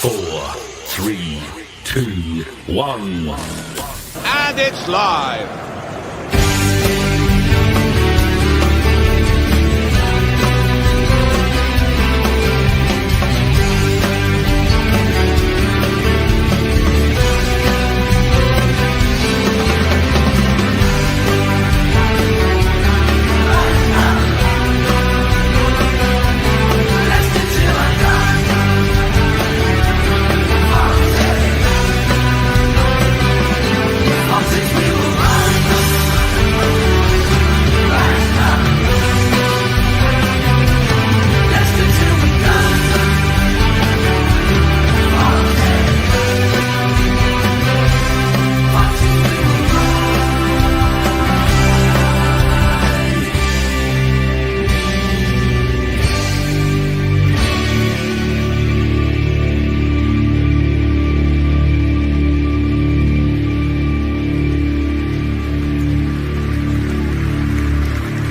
4, 3, 2, 1. And it's live.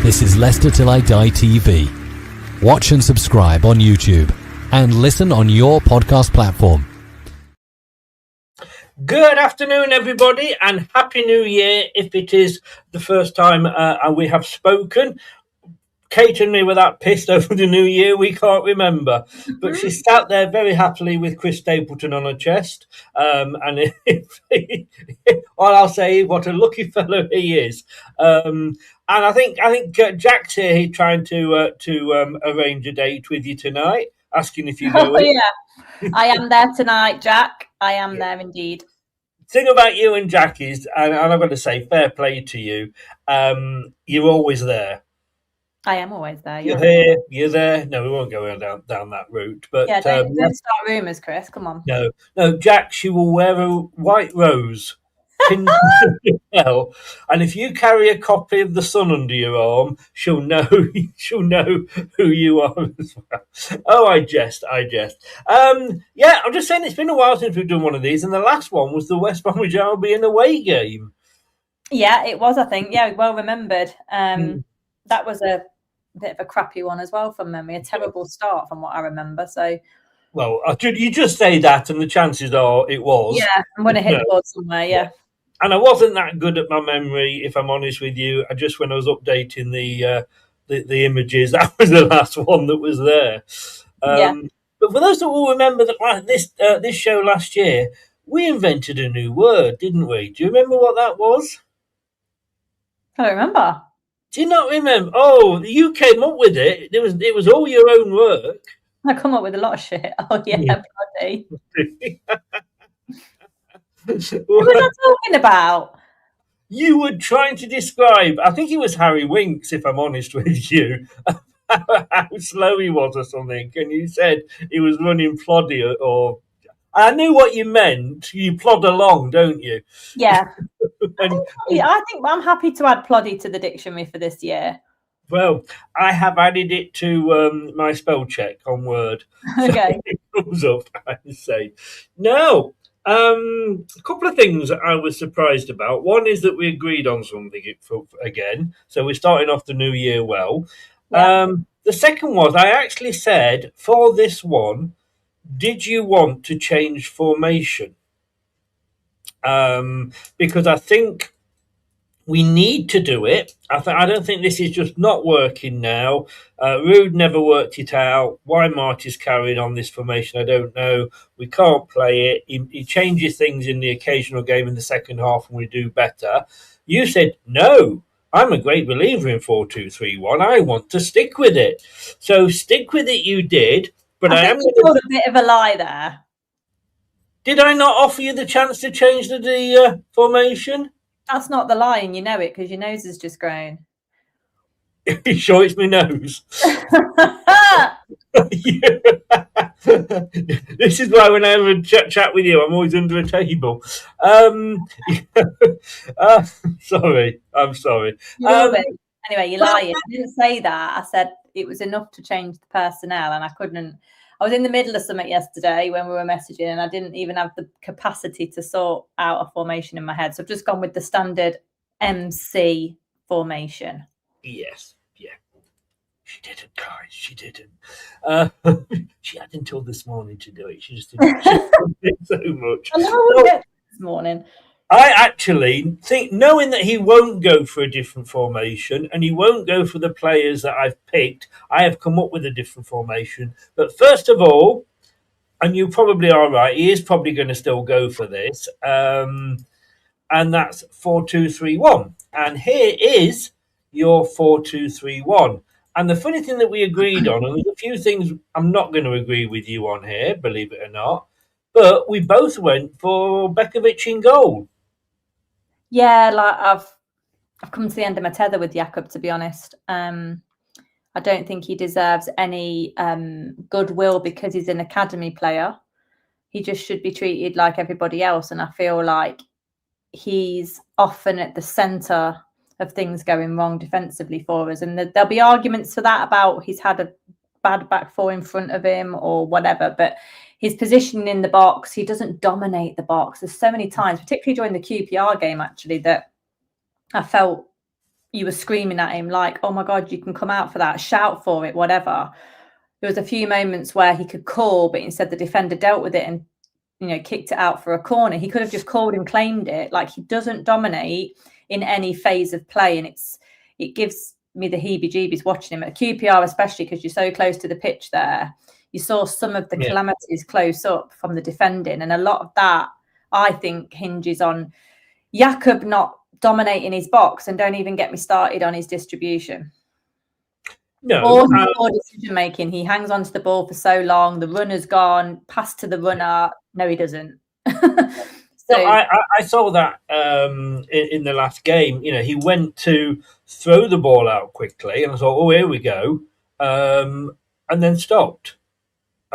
This is Leicester Till I Die TV. Watch and subscribe on YouTube and listen on your podcast platform. Good afternoon, everybody, and Happy New Year if it is the first time we have spoken. Kate and me were that pissed over the New Year, we can't remember. But she sat there very happily with Chris Stapleton on her chest. And all I'll say is what a lucky fellow he is. And I think Jack's here. He's trying to arrange a date with you tonight, asking if you know. Oh, yeah, I am there tonight, Jack. I am there indeed. Thing about you and Jack is, and I've got to say, fair play to you. You're always there. I am always there. You're here. You're there. No, we won't go down that route. But yeah, don't start rumours, Chris. Come on. No, Jack. She will wear a white rose. And if you carry a copy of The Sun under your arm, she'll know who you are as well. Oh, I jest. Yeah, I'm just saying it's been a while since we've done one of these, and the last one was the West Bromwich Albion away game. Yeah, it was, I think. Yeah, well remembered. That was a bit of a crappy one as well from memory. A terrible start from what I remember. So, well, you just say that, and the chances are it was. Yeah, I'm going to hit the board somewhere. Yeah. And I wasn't that good at my memory, if I'm honest with you. When I was updating the images, that was the last one that was there. But for those that will remember that this show last year, we invented a new word, didn't we? Do you remember what that was? I don't remember. Do you not remember? Oh, you came up with it. It was all your own work. I come up with a lot of shit. Oh yeah. Bloody. What was I talking about? You were trying to describe, I think it was Harry Winks, if I'm honest with you, how slow he was or something. And you said he was running ploddy or... I knew what you meant. You plod along, don't you? Yeah. I think I'm happy to add ploddy to the dictionary for this year. Well, I have added it to my spell check on Word. Okay. So it comes up, I say. Now, a couple of things I was surprised about. One is that we agreed on something again. So we're starting off the new year well. Yeah. The second was I actually said for this one, did you want to change formation? Because I think we need to do it. I don't think this is just not working now. Rude never worked it out. Why Marti's carried on this formation, I don't know. We can't play it. He changes things in the occasional game in the second half and we do better. You said, no, I'm a great believer in 4-2-3-1. I want to stick with it. So stick with it you did. But I am a bit of a lie there. Did I not offer you the chance to change the formation? That's not the lie, and you know it because your nose has just grown. You sure it's my nose? This is why when I have a chat with you, I'm always under a table. Sorry, I'm sorry. Anyway, you're lying. I didn't say that. I said it was enough to change the personnel, and I couldn't. I was in the middle of something yesterday when we were messaging, and I didn't even have the capacity to sort out a formation in my head. So I've just gone with the standard MC formation. Yes, yeah. didn't, guys. She didn't. She had until this morning to do it. She just didn't. She did it so much. I know I wouldn't get this morning. I actually think, knowing that he won't go for a different formation and he won't go for the players that I've picked, I have come up with a different formation. But first of all, and you probably are right, he is probably going to still go for this. And that's 4-2-3-1. And here is your 4-2-3-1. And the funny thing that we agreed on, and there's a few things I'm not going to agree with you on here, believe it or not, but we both went for Bekovic in goal. Yeah, like I've come to the end of my tether with Jakob, to be honest. I don't think he deserves any goodwill because he's an academy player. He just should be treated like everybody else. And I feel like he's often at the centre of things going wrong defensively for us. And there'll be arguments for that about he's had a bad back four in front of him or whatever. But his positioning in the box, he doesn't dominate the box. There's so many times, particularly during the QPR game, actually, that I felt you were screaming at him like, oh my God, you can come out for that, shout for it, whatever. There was a few moments where he could call, but instead the defender dealt with it and, kicked it out for a corner. He could have just called and claimed it. Like, he doesn't dominate in any phase of play. And it gives me the heebie-jeebies watching him at QPR, especially because you're so close to the pitch there. You saw some of the calamities close up from the defending. And a lot of that, I think, hinges on Jakob not dominating his box, and don't even get me started on his distribution. Or decision making. He hangs onto the ball for so long. The runner's gone, pass to the runner. No, he doesn't. So I saw that in the last game. He went to throw the ball out quickly, and I thought, oh, here we go, and then stopped.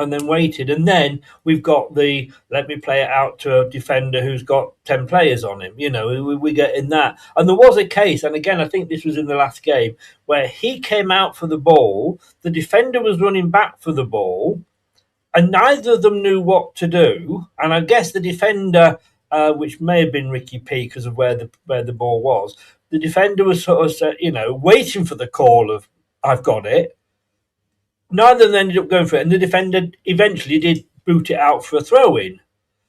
And then waited, and then we've got the let me play it out to a defender who's got 10 players on him. We get in that. And there was a case, and again, I think this was in the last game, where he came out for the ball, the defender was running back for the ball, and neither of them knew what to do. And I guess the defender, which may have been Ricky P because of where the ball was, the defender was sort of, waiting for the call of, I've got it. Neither of them ended up going for it, and the defender eventually did boot it out for a throw-in.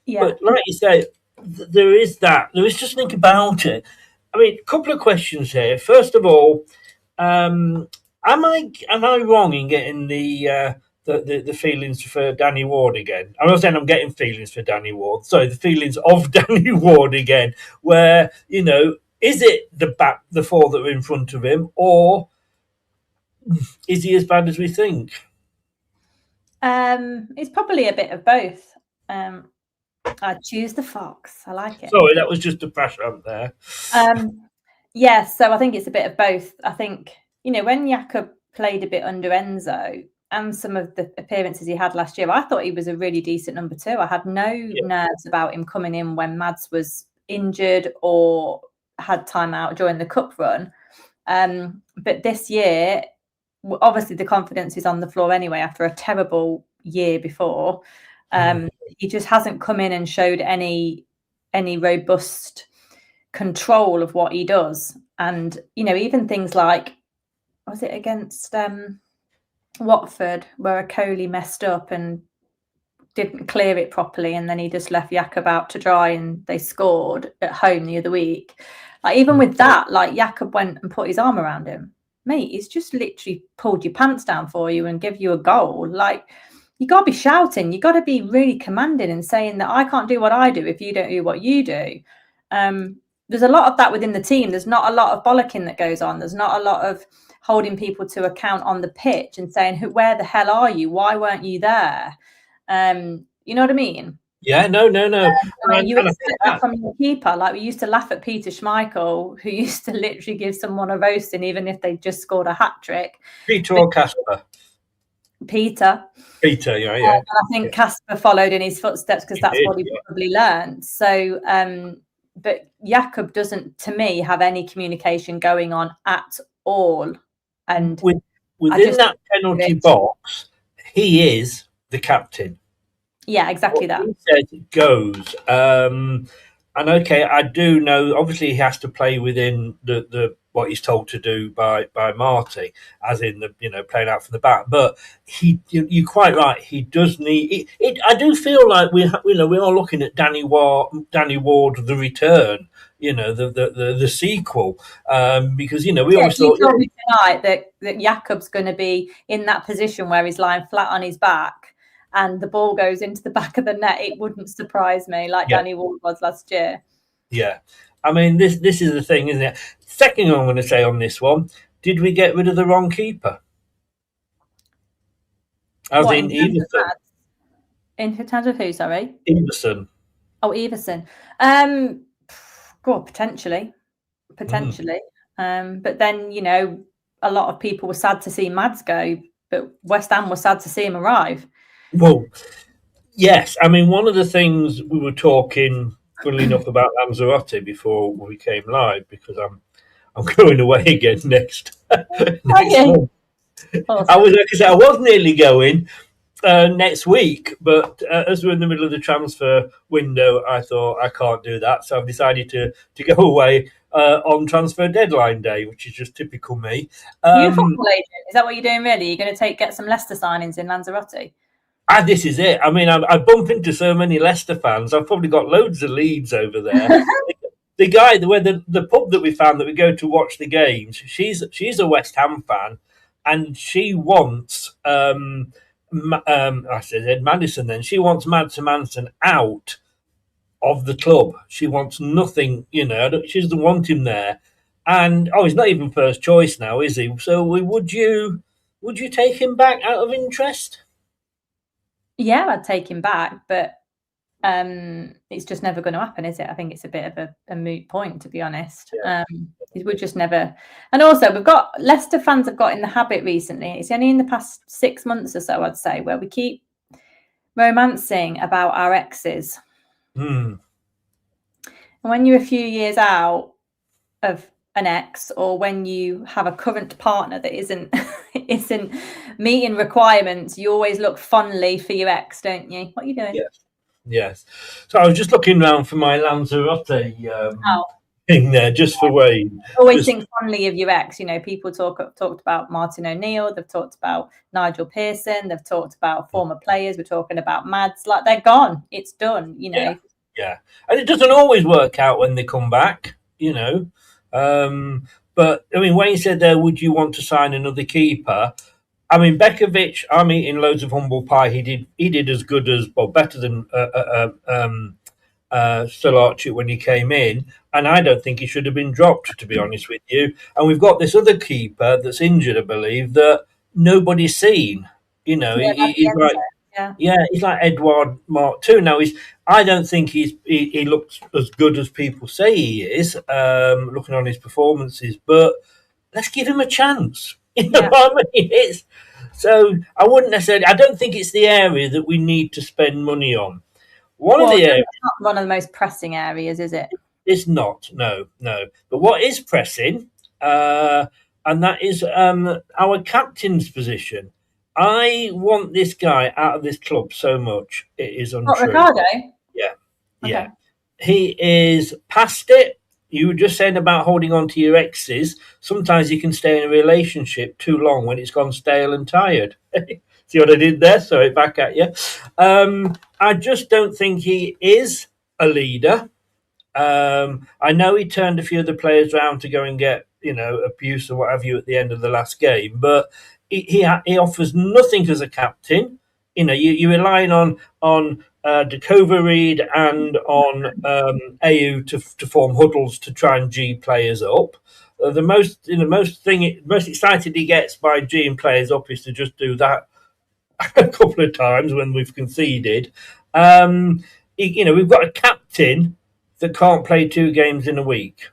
Yeah. But like you say, there is that. There is just think about it. I mean, a couple of questions here. First of all, am I wrong in getting the feelings for Danny Ward again? I'm not saying I'm getting feelings for Danny Ward. Sorry, the feelings of Danny Ward again. Where is it the four that are in front of him, or is he as bad as we think? It's probably a bit of both. I choose the fox. I like it. Sorry, that was just a pressure up there. Yes, so I think it's a bit of both. I think, when Jakob played a bit under Enzo and some of the appearances he had last year, I thought he was a really decent number two. I had no nerves about him coming in when Mads was injured or had time out during the cup run. But this year, obviously the confidence is on the floor anyway after a terrible year before. He just hasn't come in and showed any robust control of what he does. And, even things like, was it against Watford, where Coley messed up and didn't clear it properly, and then he just left Jakob out to dry and they scored at home the other week. Like, even with that, like, Jakob went and put his arm around him. Mate, he's just literally pulled your pants down for you and give you a goal. Like, you got to be shouting. You got to be really commanding and saying that I can't do what I do if you don't do what you do. There's a lot of that within the team. There's not a lot of bollocking that goes on. There's not a lot of holding people to account on the pitch and saying, where the hell are you? Why weren't you there? You know what I mean? Yeah, no. You expect that from your keeper. Like, we used to laugh at Peter Schmeichel, who used to literally give someone a roasting, even if they just scored a hat trick. Peter or Casper? Peter, yeah. And I think Casper followed in his footsteps because that's what he probably learned. So, but Jakob doesn't, to me, have any communication going on at all. And within that penalty box, he is the captain. Yeah, exactly that. He says it goes. And okay, I do know, obviously he has to play within the what he's told to do by Marti, as in playing out from the back. But you're quite right. He does need it. I do feel like we are looking at Danny Ward, the return. The sequel, because we always thought. You told me tonight that Jakob's going to be in that position where he's lying flat on his back, and the ball goes into the back of the net. It wouldn't surprise me, like Danny Ward was last year. Yeah, I mean this is the thing, isn't it? Second thing I'm going to say on this one: did we get rid of the wrong keeper? As in Everson. In terms of who? Sorry, Everson. Oh, Everson. Potentially. But then a lot of people were sad to see Mads go, but West Ham was sad to see him arrive. Well, yes. I mean, one of the things we were talking, funnily enough, about Lanzarote before we came live, because I'm going away again next month. Awesome. I was nearly going next week, but as we're in the middle of the transfer window, I thought I can't do that, so I've decided to go away on transfer deadline day, which is just typical me. You're a football agent. Is that what you're doing, really? You're going to get some Leicester signings in Lanzarote? This is it. I mean, I bump into so many Leicester fans. I've probably got loads of leads over there. The guy, where the pub that we found that we go to watch the games, she's a West Ham fan, and she wants I said Ed Madison. Then she wants Mads Manson out of the club. She wants nothing. She doesn't want him there. And he's not even first choice now, is he? So would you take him back out of interest? Yeah, I'd take him back, but it's just never going to happen, is it? I think it's a bit of a moot point, to be honest. Yeah. We'll just never. And also, Leicester fans have got in the habit recently. It's only in the past 6 months or so, I'd say, where we keep romancing about our exes. And when you're a few years out of an ex, or when you have a current partner that isn't meeting requirements, you always look fondly for your ex, don't you? What are you doing? Yes. So I was just looking around for my Lanzarote thing there, just for Wayne. Always think fondly of your ex. People talked about Martin O'Neill. They've talked about Nigel Pearson. They've talked about former players. We're talking about Mads. Like, they're gone. It's done. Yeah. And it doesn't always work out when they come back. But I mean, Wayne said there, would you want to sign another keeper? I mean, Bekovic, I'm eating loads of humble pie. He did as good as, better than Stolarczyk when he came in, and I don't think he should have been dropped, to be honest with you. And we've got this other keeper that's injured, I believe, that nobody's seen. He's like. Yeah, he's like Edouard Mark too. Now I don't think he looks as good as people say he is, looking on his performances. But let's give him a chance. What I mean? So I wouldn't necessarily. I don't think it's the area that we need to spend money on. One of the areas, not one of the most pressing areas, is it? It's not. No. But what is pressing, and that is our captain's position. I want this guy out of this club so much. It is untrue. What, Ricardo? Yeah. Okay. He is past it. You were just saying about holding on to your exes. Sometimes you can stay in a relationship too long when it's gone stale and tired. See what I did there? Sorry, back at you. I just don't think he is a leader. I know he turned a few of the players around to go and get, abuse or what have you at the end of the last game, but he offers nothing as a captain. You're relying on Dakova Reed and on AU to form huddles to try and G players up. The most excited he gets by G'ing players up is to just do that a couple of times when we've conceded. We've got a captain that can't play 2 games in a week.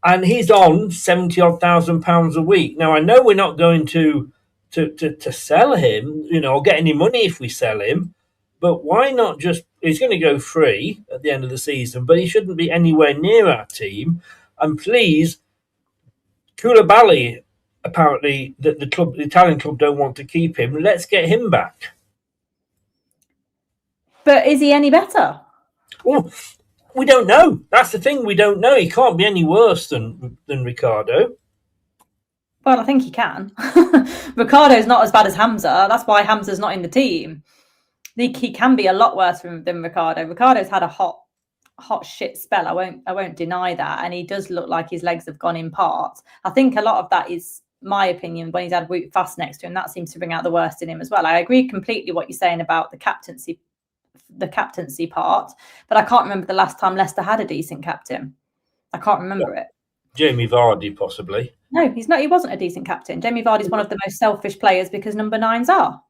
And he's on £70,000 a week. Now I know we're not going to sell him, or get any money if we sell him. But why not he's going to go free at the end of the season, but he shouldn't be anywhere near our team. And please, Koulibaly, apparently the Italian club don't want to keep him. Let's get him back. But is he any better? Well, We don't know. That's the thing. We don't know. He can't be any worse than Ricardo. Well, I think he can. Ricardo's not as bad as Hamza. That's why Hamza's not in the team. I think he can be a lot worse than Ricardo. Ricardo's had a hot shit spell. I won't deny that, and he does look like his legs have gone in parts. I think a lot of that is my opinion when he's had Wout Fast next to him. That seems to bring out the worst in him as well. I agree completely what you're saying about the captaincy part, but I can't remember the last time Leicester had a decent captain. I can't remember it. Jamie Vardy, possibly. No, he's not. He wasn't a decent captain. Jamie Vardy's one of the most selfish players because number 9s are.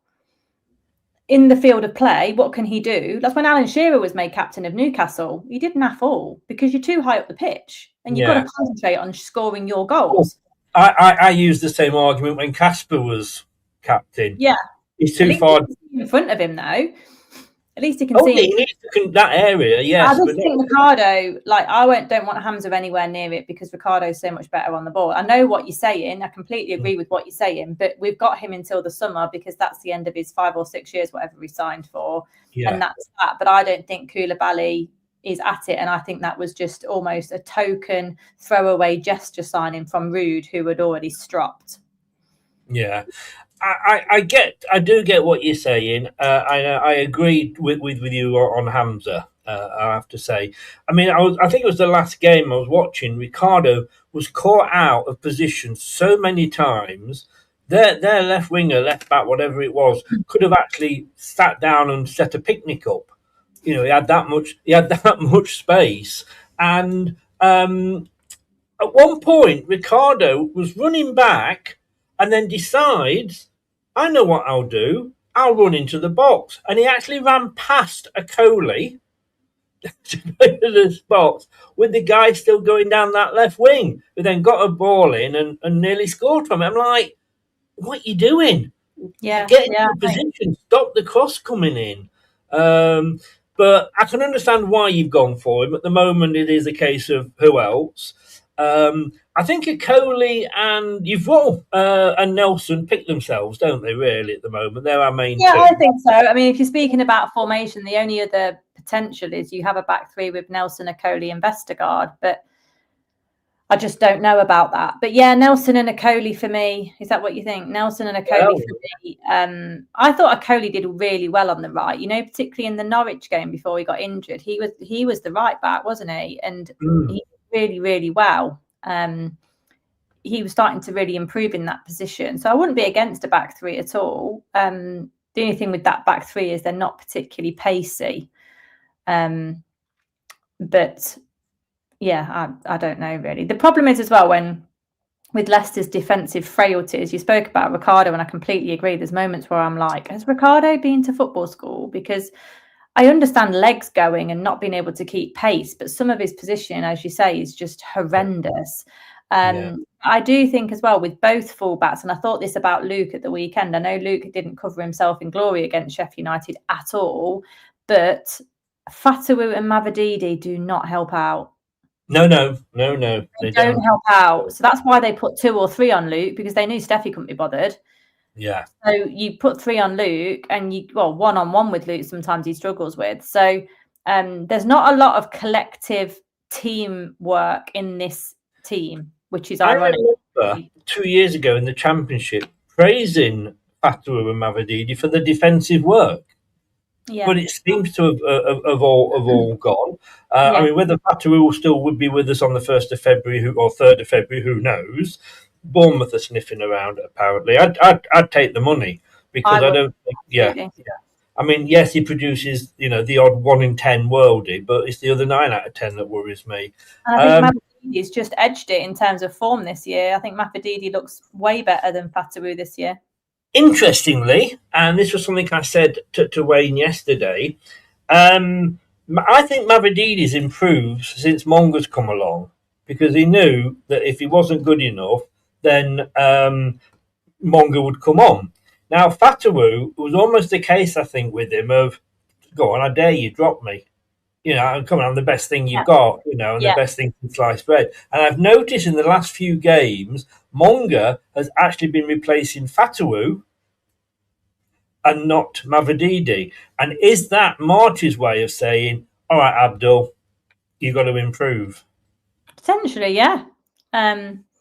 In the field of play, what can he do? That's when Alan Shearer was made captain of Newcastle. He did naff all because you're too high up the pitch and you've got to concentrate on scoring your goals. I used the same argument when Casper was captain. Yeah. He's too far in front of him, though. At least he can see. He needs to, that area, yes. I just think Ricardo, don't want Hamza anywhere near it because Ricardo's so much better on the ball. I know what you're saying. I completely agree with what you're saying, but we've got him until the summer because that's the end of his 5 or 6 years, whatever he signed for. Yeah. And that's that. But I don't think Koulibaly is at it. And I think that was just almost a token throwaway gesture signing from Ruud, who had already stropped. Yeah. I do get what you're saying. I agree with you on Hamza. I have to say. I mean, I think it was the last game I was watching. Ricardo was caught out of position so many times. Their left winger, left back, whatever it was, could have actually sat down and set a picnic up. He had that much space, and at one point, Ricardo was running back, and then decides, I know what I'll do. I'll run into the box. And he actually ran past a Coley to the box with the guy still going down that left wing, who then got a ball in and nearly scored from it. I'm like, what are you doing? Yeah. Get into position. Stop the cross coming in. But I can understand why you've gone for him. At the moment, it is a case of who else. I think a Coley and and Nelson pick themselves, don't they, really, at the moment? They're our main two. I think so. I mean, if you're speaking about formation, the only other potential is you have a back three with Nelson, Coley and Vestergaard, but I just don't know about that. But yeah, Nelson and Coley for me. Is that what you think? Nelson and Coley for me. I thought Coley did really well on the right, particularly in the Norwich game before he got injured. He was the right back, wasn't he? And he really, really well. He was starting to really improve in that position. So I wouldn't be against a back three at all. The only thing with that back three is they're not particularly pacey. But yeah, I don't know really. The problem is as well with Leicester's defensive frailties, you spoke about Ricardo, and I completely agree. There's moments where I'm like, has Ricardo been to football school? Because I understand legs going and not being able to keep pace, but some of his position, as you say, is just horrendous. I do think as well with both fullbacks, and I thought this about Luke at the weekend. I know Luke didn't cover himself in glory against Sheffield United at all, but Fatawu and Mavididi do not help out. No. They don't help out. So that's why they put 2 or 3 on Luke, because they knew Steffi couldn't be bothered. Yeah. So you put 3 on Luke, and one-on-one with Luke sometimes he struggles with. So there's not a lot of collective teamwork in this team, which is ironic. I remember 2 years ago in the Championship praising Fatawu and Mavididi for the defensive work. Yeah. But it seems to have all gone. I mean, whether Fatawu still would be with us on the 1st of February or 3rd of February, who knows? Bournemouth are sniffing around, apparently. I'd take the money because I don't think, yeah. I mean, yes, he produces, the odd 1 in 10 worldie, but it's the other 9 out of 10 that worries me. And I think Mafidini's just edged it in terms of form this year. I think Mafididi looks way better than Fatawu this year. Interestingly, and this was something I said to Wayne yesterday, I think Mavididi's improved since Monga's come along, because he knew that if he wasn't good enough, then Monga would come on. Now, Fatawu was almost the case, I think, with him of, go on, I dare you, drop me. Come on, I'm the best thing you've got, and the best thing since sliced bread. And I've noticed in the last few games, Monga has actually been replacing Fatawu and not Mavididi. And is that Marti's way of saying, all right, Abdul, you've got to improve. Potentially, yeah.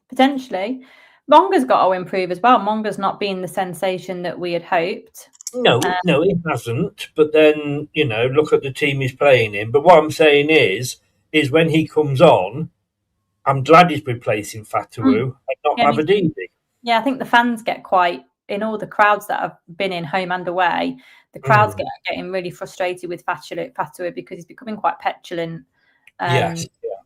Potentially. Monga's got to improve as well. Monga's not been the sensation that we had hoped. No, it hasn't. But then, look at the team he's playing in. But what I'm saying is when he comes on, I'm glad he's replacing Fatawu and not Aberdeen. Yeah, I think the fans get quite, in all the crowds that have been in home and away, the crowds getting really frustrated with Fatawu because he's becoming quite petulant.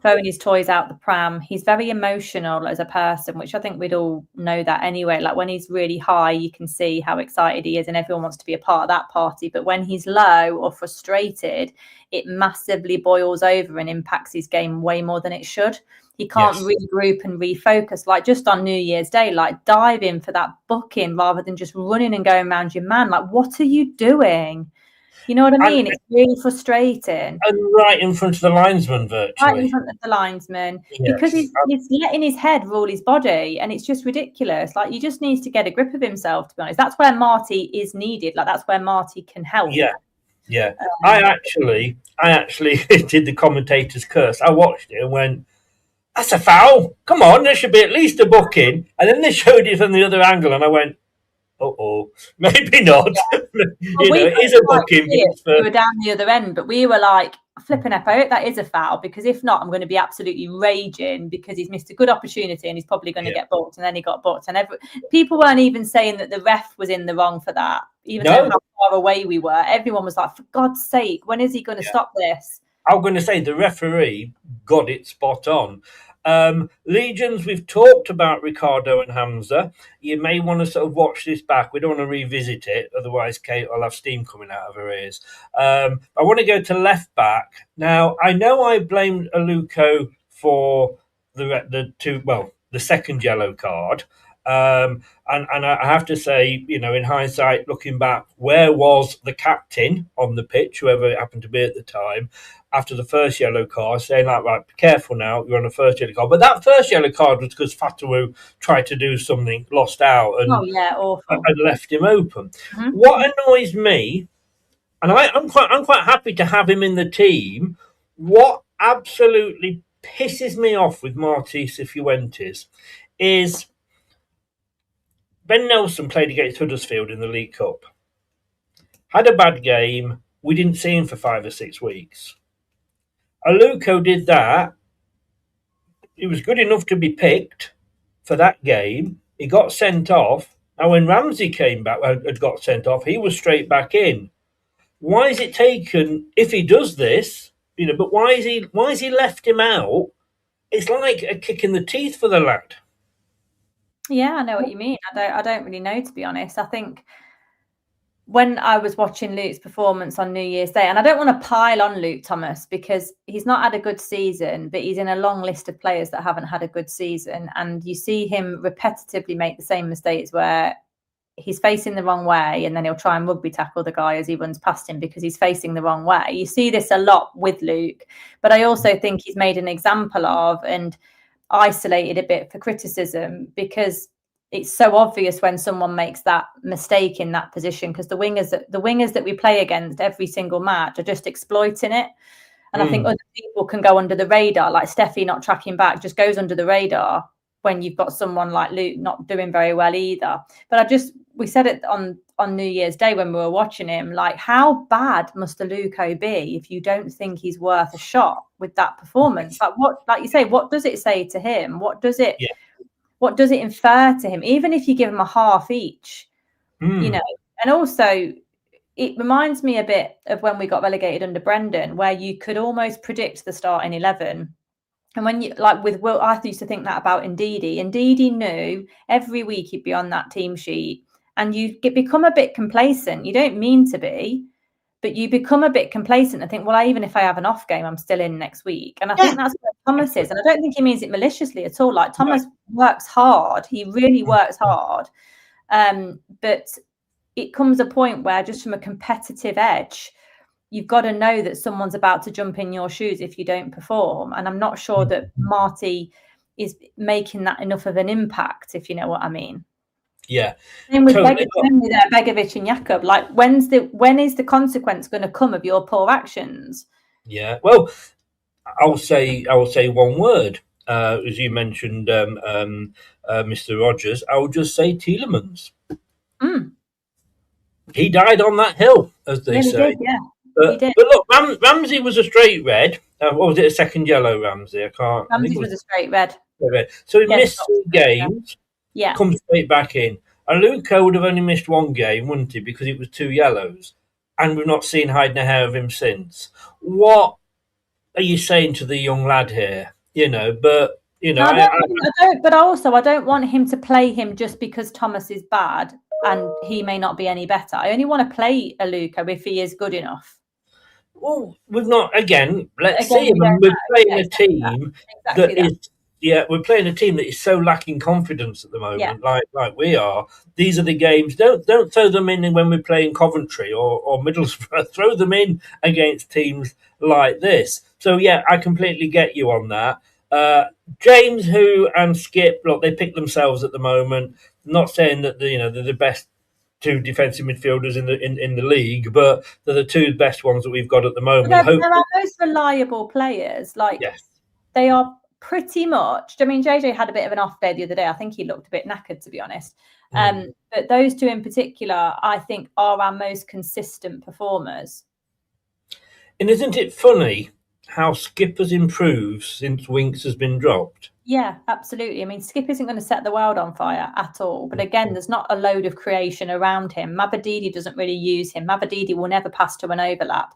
Throwing his toys out the pram. He's very emotional as a person, which I think we'd all know that anyway. Like when he's really high, you can see how excited he is and everyone wants to be a part of that party. But when he's low or frustrated, it massively boils over and impacts his game way more than it should. He can't regroup and refocus. Like just on New Year's Day, like dive in for that booking rather than just running and going around your man. Like, what are you doing? You know what I mean? It's really frustrating. And right in front of the linesman, virtually. Right in front of the linesman. Yes. Because he's letting his head rule his body, and it's just ridiculous. Like, he just needs to get a grip of himself, to be honest. That's where Marti is needed. Like, that's where Marti can help. Yeah. I actually did the commentator's curse. I watched it and went, that's a foul. Come on, there should be at least a booking. And then they showed it from the other angle, and I went, maybe not. It is a booking. We were down the other end, but we were like, flipping up, I hope that is a foul, because if not, I'm going to be absolutely raging because he's missed a good opportunity and he's probably going to get booked, and then he got booked. And people weren't even saying that the ref was in the wrong for that, even though how far away we were. Everyone was like, for God's sake, when is he going to stop this? I'm going to say the referee got it spot on. Legions, we've talked about Ricardo and Hamza. You may want to sort of watch this back. We don't want to revisit it, otherwise Kate will have steam coming out of her ears. I want to go to left back. Now, I know I blamed Aluko for the second yellow card. And I have to say, in hindsight, looking back, where was the captain on the pitch, whoever it happened to be at the time, after the first yellow card, saying like, right, be careful now, you're on the first yellow card. But that first yellow card was because Fatawu tried to do something, lost out, and left him open. Mm-hmm. What annoys me, and I'm quite happy to have him in the team, what absolutely pisses me off with Marti Cifuente is Ben Nelson played against Huddersfield in the League Cup. Had a bad game. We didn't see him for 5 or 6 weeks. Aluko did that. He was good enough to be picked for that game. He got sent off. Now, when Ramsey came back, had got sent off, he was straight back in. Why is it taken, if he does this, but why is he left him out? It's like a kick in the teeth for the lad. Yeah, I know what you mean. I don't really know, to be honest. I think when I was watching Luke's performance on New Year's Day, and I don't want to pile on Luke Thomas because he's not had a good season, but he's in a long list of players that haven't had a good season. And you see him repetitively make the same mistakes where he's facing the wrong way and then he'll try and rugby tackle the guy as he runs past him because he's facing the wrong way. You see this a lot with Luke, but I also think he's made an example of and isolated a bit for criticism because it's so obvious when someone makes that mistake in that position because the wingers that we play against every single match are just exploiting it. And I think other people can go under the radar, like Steffi not tracking back just goes under the radar when you've got someone like Luke not doing very well either. But we said it on New Year's Day when we were watching him, like how bad must Aluko be if you don't think he's worth a shot with that performance? Like you say, what does it say to him? What does it infer to him? Even if you give him a half each, and also it reminds me a bit of when we got relegated under Brendan, where you could almost predict the starting 11. And when you like with Will, I used to think that about Ndidi. Ndidi knew every week he'd be on that team sheet, and you become a bit complacent. You don't mean to be, but you become a bit complacent and think, well, even if I have an off game, I'm still in next week. And I think that's where Thomas is. And I don't think he means it maliciously at all. Like Thomas works hard. He really works hard. But it comes a point where just from a competitive edge, you've got to know that someone's about to jump in your shoes if you don't perform. And I'm not sure that Marti is making that enough of an impact, if you know what I mean. Yeah. And with Begovic and Jakob, like when is the consequence going to come of your poor actions? Yeah. Well, I'll say one word. As you mentioned, Mr. Rogers, I will just say Tielemans. Mm. He died on that hill, as they say. Did, yeah. But look, Ramsey was a straight red. What was it? A second yellow, Ramsey? I can't. Ramsey was a straight red. So he Yeah, missed 3 games. Yeah. Come straight back in. And Luco would have only missed 1 game, wouldn't he? Because it was 2 yellows, and we've not seen hide nor hair of him since. What are you saying to the young lad here? But I don't. But also, I don't want him to play him just because Thomas is bad and he may not be any better. I only want to play Aluko if he is good enough. Well, we've not. Let's see him. And we're playing a team that is. Yeah, we're playing a team that is so lacking confidence at the moment, like we are. These are the games. Don't throw them in when we're playing Coventry or Middlesbrough. Throw them in against teams like this. So yeah, I completely get you on that. James, and Skip, look, they pick themselves at the moment. Not saying that they're the best 2 defensive midfielders in the league, but they're the 2 best ones that we've got at the moment. They're our most reliable players. They are pretty much. I mean, JJ had a bit of an off day the other day. I think he looked a bit knackered, to be honest. But those 2 in particular, I think, are our most consistent performers. And isn't it funny how Skip has improved since Winks has been dropped? Yeah, absolutely. I mean, Skip isn't going to set the world on fire at all. But again, there's not a load of creation around him. Mabadidi doesn't really use him. Mabadidi will never pass to an overlap.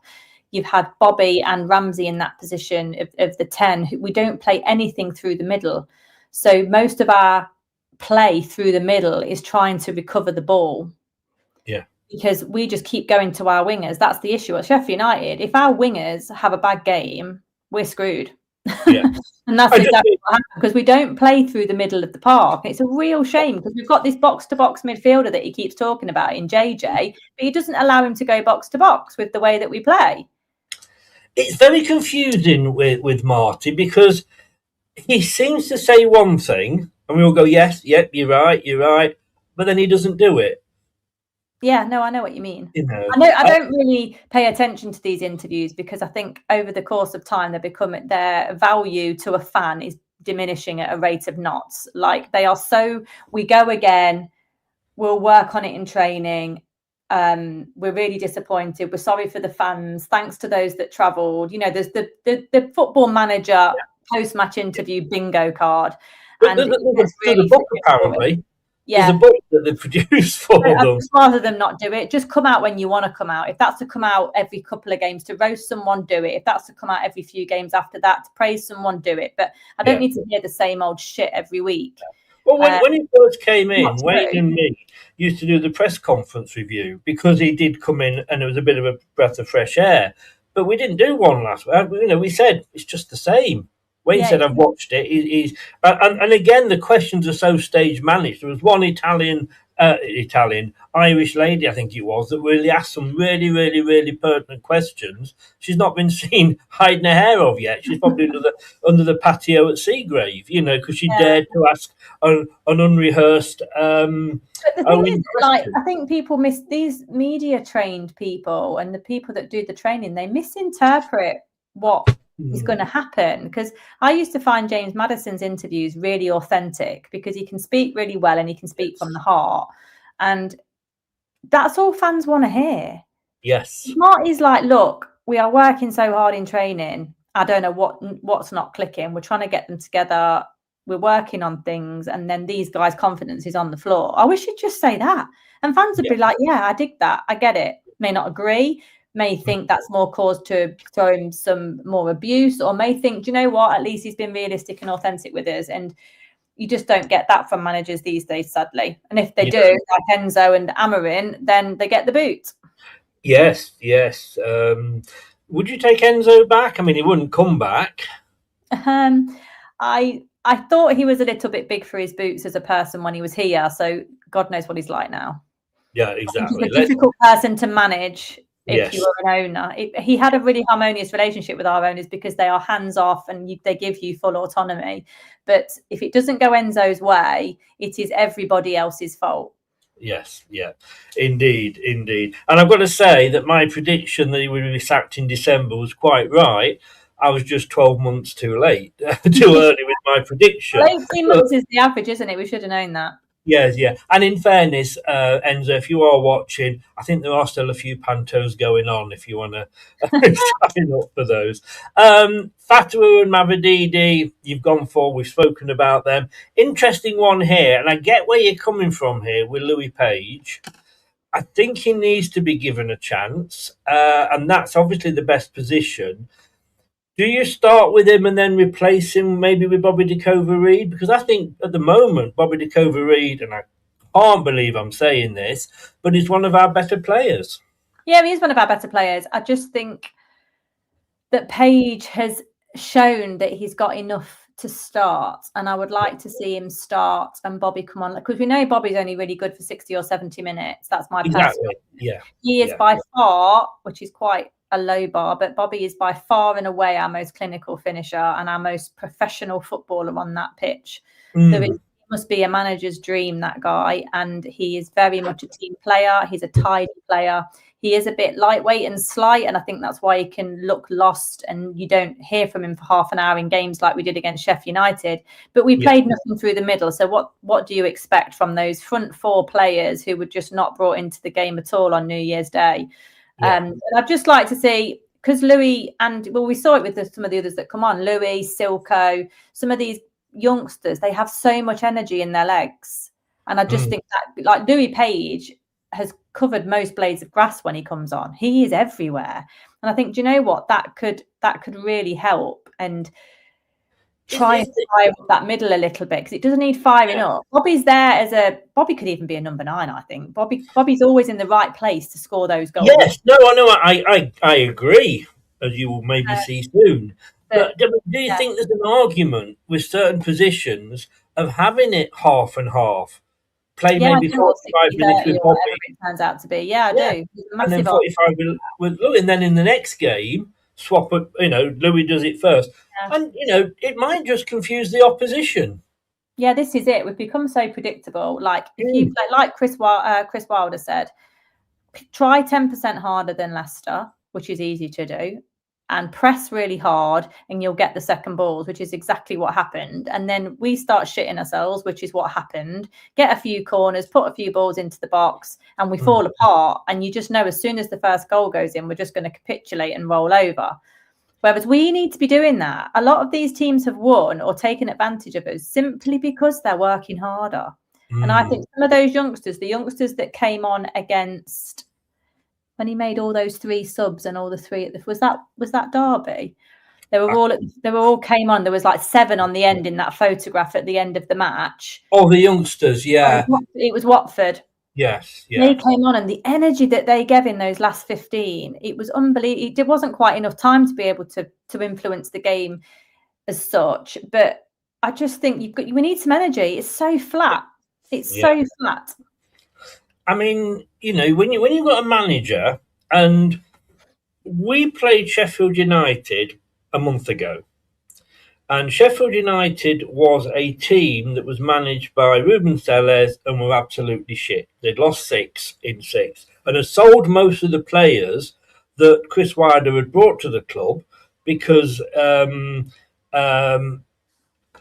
You've had Bobby and Ramsey in that position of the 10. We don't play anything through the middle. So most of our play through the middle is trying to recover the ball. Yeah. Because we just keep going to our wingers. That's the issue at Sheffield United. If our wingers have a bad game, we're screwed. Yeah. And that's exactly what happened, because we don't play through the middle of the park. It's a real shame, because we've got this box-to-box midfielder that he keeps talking about in JJ, but he doesn't allow him to go box-to-box with the way that we play. It's very confusing with Marty, because he seems to say one thing and we all go, yes, yep, you're right, but then he doesn't do it. Yeah, no, I know what you mean. I don't really pay attention to these interviews, because I think over the course of time their value to a fan is diminishing at a rate of knots. Like, they are so, we go again, we'll work on it in training. We're really disappointed. We're sorry for the fans. Thanks to those that travelled. There's the Football Manager post-match interview bingo card. And there's a book, apparently. Yeah. There's a book that they produced for them. I'd rather them not do it. Just come out when you want to come out. If that's to come out every couple of games to roast someone, do it. If that's to come out every few games after that to praise someone, do it. But I don't need to hear the same old shit every week. Well, when he first came in, Wayne and me used to do the press conference review, because he did come in and it was a bit of a breath of fresh air. But we didn't do one last week. We said it's just the same. Wayne said, I've watched it. And again, the questions are so stage managed. There was one Irish lady, I think it was, that really asked some really, really, really pertinent questions. She's not been seen hiding her hair of yet. She's probably under the patio at Seagrave, because she dared to ask an unrehearsed. But the thing is, I think people miss these media trained people, and the people that do the training, they misinterpret what is going to happen. Because I used to find James Maddison's interviews really authentic, because he can speak really well and he can speak from the heart, and that's all fans want to hear. Yes. Marty's like, look, we are working so hard in training. I don't know what's not clicking. We're trying to get them together. We're working on things, and then these guys' confidence is on the floor. I wish you'd just say that, and fans would be like, yeah, I dig that. I get it. May not agree, may think that's more cause to throw him some more abuse, or may think, do you know what, at least he's been realistic and authentic with us. And you just don't get that from managers these days, sadly. And if they do, like Enzo and Amarin, then they get the boot. Yes. Would you take Enzo back? I mean, he wouldn't come back. I thought he was a little bit big for his boots as a person when he was here, so God knows what he's like now. Yeah, exactly. He's a difficult person to manage if you were an owner. He had a really harmonious relationship with our owners, because they are hands off and they give you full autonomy. But if it doesn't go Enzo's way, it is everybody else's fault. Yes, yeah, indeed. And I've got to say that my prediction that he would be sacked in December was quite right. I was just 12 months too late, too early with my prediction. Well, 18 months is the average, isn't it? We should have known that. Yes, yeah. And in fairness, Enzo, if you are watching, I think there are still a few pantos going on if you want to sign up for those. Fatawu and Mavididi, you've gone for, we've spoken about them. Interesting one here, and I get where you're coming from here with Louis Page. I think he needs to be given a chance, and that's obviously the best position. Do you start with him and then replace him maybe with Bobby DeCover-Reid? Because I think at the moment, Bobby DeCover-Reid, and I can't believe I'm saying this, but he's one of our better players. Yeah, he is one of our better players. I just think that Page has shown that he's got enough to start, and I would like to see him start and Bobby come on, because we know Bobby's only really good for 60 or 70 minutes. That's my personal. Yeah. He is by far, which is quite a low bar, but Bobby is by far and away our most clinical finisher and our most professional footballer on that pitch. So it must be a manager's dream, that guy, and he is very much a team player. He's a tidy player. He is a bit lightweight and slight, and I think that's why he can look lost and you don't hear from him for half an hour in games like we did against Sheffield United. But we played nothing through the middle. So what do you expect from those front four players who were just not brought into the game at all on New Year's Day? And I'd just like to see, because Louis we saw it with some of the others that come on, Louis, Silko, some of these youngsters, they have so much energy in their legs. And I just think that, like, Louis Page has covered most blades of grass when he comes on. He is everywhere. And I think, do you know what? That could really help and try and fire up that middle a little bit, because it doesn't need firing up. Bobby's there Bobby could even be a number 9, I think. Bobby's always in the right place to score those goals. Yes, no, I know, I agree, as you will maybe see soon. But do you think there's an argument with certain positions of having it half and half? Play maybe 45 minutes with Bobby. It turns out to be. Yeah, I do. And then 45 with Louis, and then in the next game, swap it, Louis does it first. Yeah. And, it might just confuse the opposition. Yeah, this is it. We've become so predictable. Like, if you play, like Chris Wilder said, try 10% harder than Leicester, which is easy to do, and press really hard and you'll get the second balls, which is exactly what happened. And then we start shitting ourselves, which is what happened. Get a few corners, put a few balls into the box, and we fall apart. And you just know as soon as the first goal goes in, we're just going to capitulate and roll over. Whereas we need to be doing that. A lot of these teams have won or taken advantage of us simply because they're working harder. And I think some of those youngsters, the youngsters that came on against, when he made all those 3 subs and all the 3 was that Derby? They all came on. There was like 7 on the end in that photograph at the end of the match. Oh, the youngsters, yeah. It was Watford. Yes, yeah. They came on, and the energy that they gave in those last 15, it was unbelievable. It wasn't quite enough time to be able to influence the game as such. But I just think we need some energy. It's so flat. It's so flat. I mean, when you've got a manager, and we played Sheffield United a month ago, and Sheffield United was a team that was managed by Ruben Selles and were absolutely shit. They'd lost 6 in 6 and had sold most of the players that Chris Wilder had brought to the club because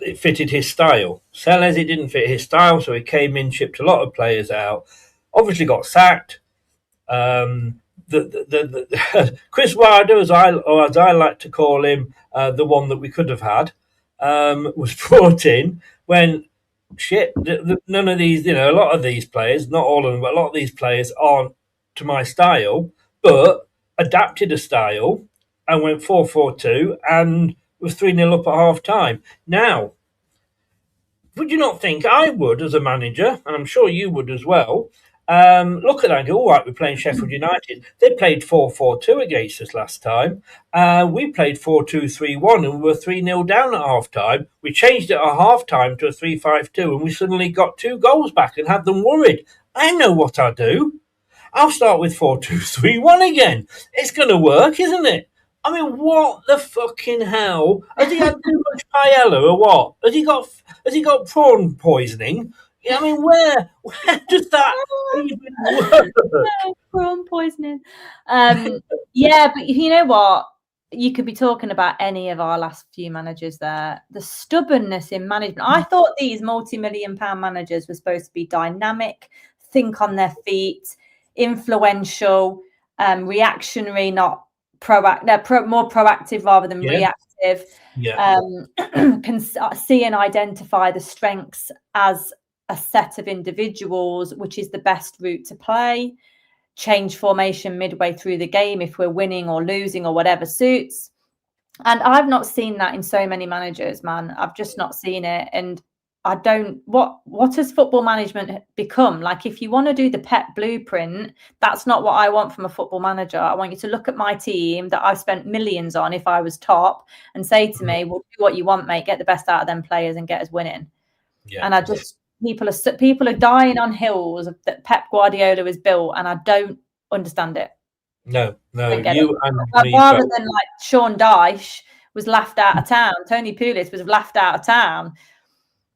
it fitted his style. Selles, it didn't fit his style, so he came in, shipped a lot of players out. Obviously got sacked. Chris Wilder, as I like to call him, the one that we could have had, was brought in when none of these, a lot of these players, not all of them, but a lot of these players aren't to my style, but adapted a style and went 4-4-2 and was 3-0 up at half time. Now, would you not think I would, as a manager, and I'm sure you would as well, look at that and go, all right, we're playing Sheffield United. They played 4-4-2 against us last time. We played 4-2-3-1 and we were 3-0 down at half-time. We changed it at half-time to a 3-5-2 and we suddenly got 2 goals back and had them worried. I know what I'll do. I'll start with 4-2-3-1 again. It's going to work, isn't it? I mean, what the fucking hell? Has he had too much paella or what? Has he got prawn poisoning? I mean, where does that even work? Prawn poisoning. Yeah, but you know what? you could be talking about any of our last few managers there. The stubbornness in management. I thought these multi-million-pound managers were supposed to be dynamic, think on their feet, influential, reactionary, not proactive, more proactive rather than reactive. Can see and identify the strengths as a set of individuals, which is the best route to play. Change formation midway through the game if we're winning or losing or whatever suits. And I've not seen that in so many managers, man. I've just not seen it. And I don't, what has football management become? Like, if you want to do the Pep blueprint, that's not what I want from a football manager. I want you to look at my team that I've spent millions on if I was top and say to me, well, do what you want, mate, get the best out of them players and get us winning. And I just, people are dying on hills that Pep Guardiola has built, and I don't understand it. No, you and me rather both. Than like Sean Dyche was laughed out of town, Tony Pulis was laughed out of town.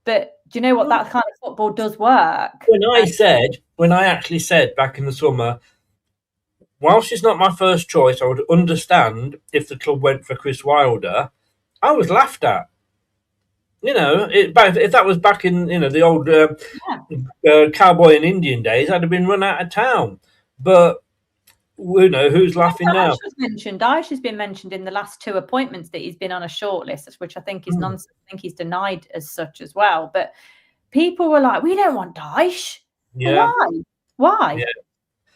But do you know what? That kind of football does work. When I actually said back in the summer, whilst it's not my first choice, I would understand if the club went for Chris Wilder. I was laughed at. You know, if that was back in, the old cowboy and Indian days, I'd have been run out of town. But, who's laughing now? Dyche has been mentioned in the last 2 appointments that he's been on a shortlist, which I think is nonsense. I think he's denied as such as well. But people were like, we don't want Dyche. Yeah. Why? Yeah.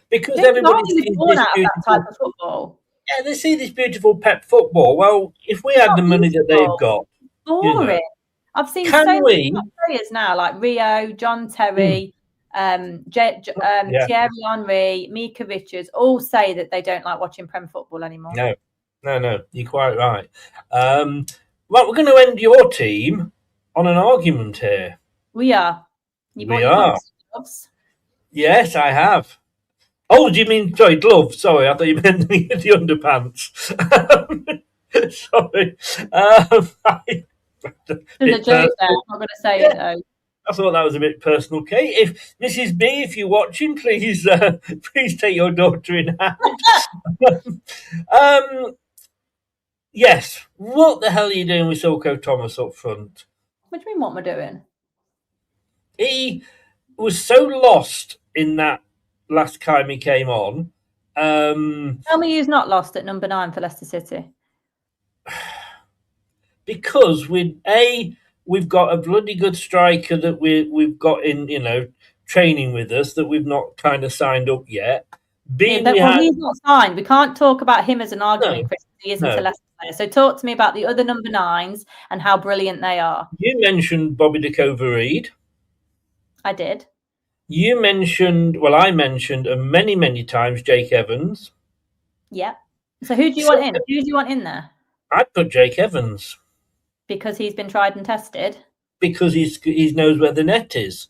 Because everybody's born out of that type of football. Yeah, they see this beautiful Pep football. Well, if we had the money that they've got. Boring. I've seen so many players now, like Rio, John Terry, Thierry Henry, Mika Richards, all say that they don't like watching Prem football anymore. No, you're quite right. Well, we're going to end your team on an argument here. We are. We are. Yes, I have. Oh, do you mean, sorry, gloves? Sorry, I thought you meant the underpants. Sorry. There's a joke there. I'm not going to say it though. I thought that was a bit personal, Kate. If Mrs. B, if you're watching, please take your daughter in hand. Yes. What the hell are you doing with Silko Thomas up front? What do you mean? What am I doing? He was so lost in that last time he came on. Tell me he's not lost at number 9 for Leicester City. Because we've got a bloody good striker that we've got in, training with us that we've not kind of signed up yet. He's not signed. We can't talk about him as an argument, Chris. He isn't a Leicester player. So talk to me about the other number 9s and how brilliant they are. You mentioned Bobby De Cova-Reid. I did. I mentioned many, many times Jake Evans. Yeah. So who do you want in? Who do you want in there? I'd put Jake Evans. Because he's been tried and tested? Because he knows where the net is.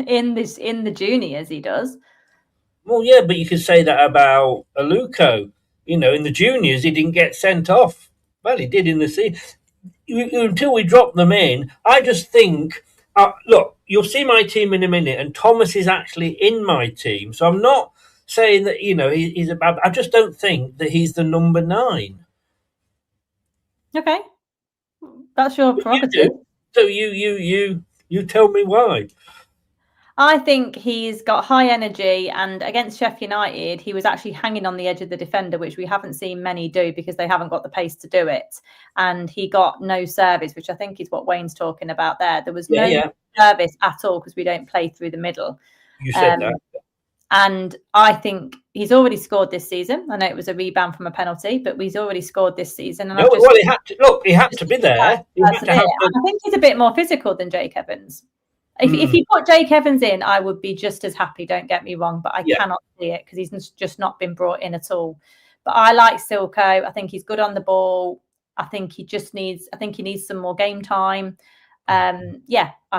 in the juniors, he does. Well, yeah, but you could say that about Aluko. In the juniors, he didn't get sent off. Well, he did in the season. Until we drop them in, I just think, look, you'll see my team in a minute, and Thomas is actually in my team. So I'm not saying that, he's a bad. I just don't think that he's the number 9. Okay. That's your prerogative. So you tell me why. I think he's got high energy, and against Sheffield United, he was actually hanging on the edge of the defender, which we haven't seen many do because they haven't got the pace to do it. And he got no service, which I think is what Wayne's talking about there. There was no service at all because we don't play through the middle. You said that. And I think he's already scored this season. I know it was a rebound from a penalty, but he's already scored this season. And he had to be there. I think he's a bit more physical than Jake Evans. If you put Jake Evans in, I would be just as happy, don't get me wrong, but I cannot see it because he's just not been brought in at all. But I like Silko. I think he's good on the ball. I think he needs some more game time. I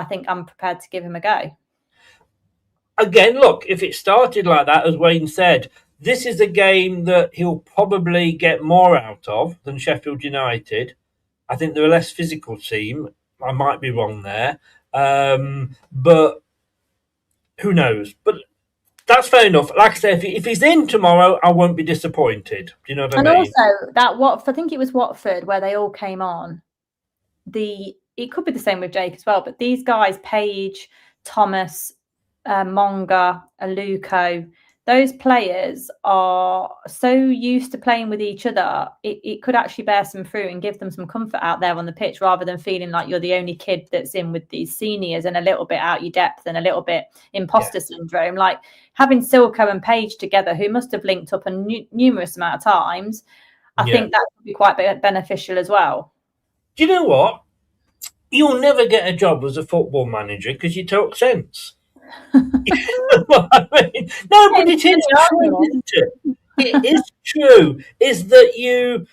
think I'm prepared to give him a go. Again, look, if it started like that, as Wayne said, this is a game that he'll probably get more out of than Sheffield United. I think they're a less physical team. I might be wrong there. But who knows? But That's fair enough. Like I say, if he's in tomorrow, I won't be disappointed. Do you know what I mean? And also that I think it was Watford where they all came on. It could be the same with Jake as well, but these guys, Page, Thomas, Monga, Aluko, those players are so used to playing with each other. It could actually bear some fruit and give them some comfort out there on the pitch, rather than feeling like you're the only kid that's in with these seniors and a little bit out your depth and a little bit imposter syndrome. Like having Silko and Page together, who must have linked up a numerous amount of times, I think that would be quite beneficial as well. Do you know what? You'll never get a job as a football manager because you talk sense. You know what I mean? No, but it is true, isn't it? It is true. Is that you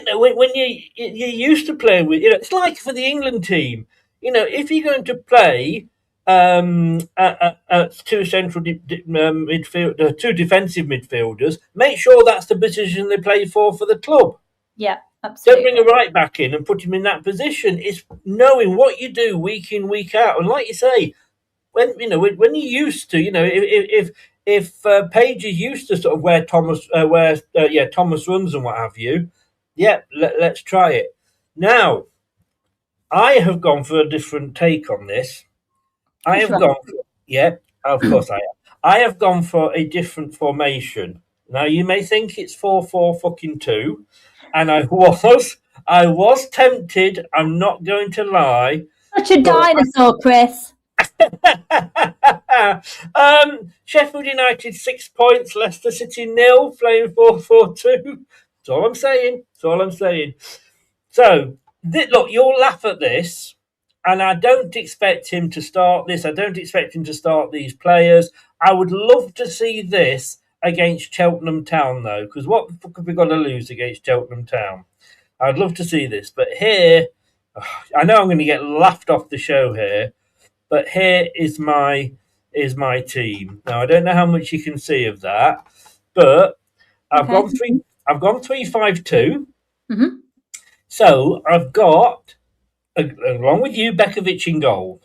know, when you're used to playing with, it's like for the England team. If you're going to play two central midfield, two defensive midfielders, make sure that's the position they play for the club. Yeah, absolutely. Don't bring a right back in and put him in that position. It's knowing what you do week in, week out, and like you say, when you're used to, if Page is used to sort of where Thomas runs and what have you, let's try it. Now, I have gone for a different take on this. I have gone for a different formation. Now, you may think it's 4-4-2, and I was tempted. I'm not going to lie. Such a dinosaur, Chris. Sheffield United 6 points, Leicester City 0, playing 4-4-2. That's all I'm saying. So, look, you'll laugh at this, and I don't expect him to start this. I don't expect him to start these players. I would love to see this against Cheltenham Town, though, because what the fuck have we got to lose against Cheltenham Town? I'd love to see this, but here, I know I'm going to get laughed off the show here, but here is my team. Now, I don't know how much you can see of that, but I've gone 3-5-2. Mm-hmm. So I've got, along with you, Bekovic in goal.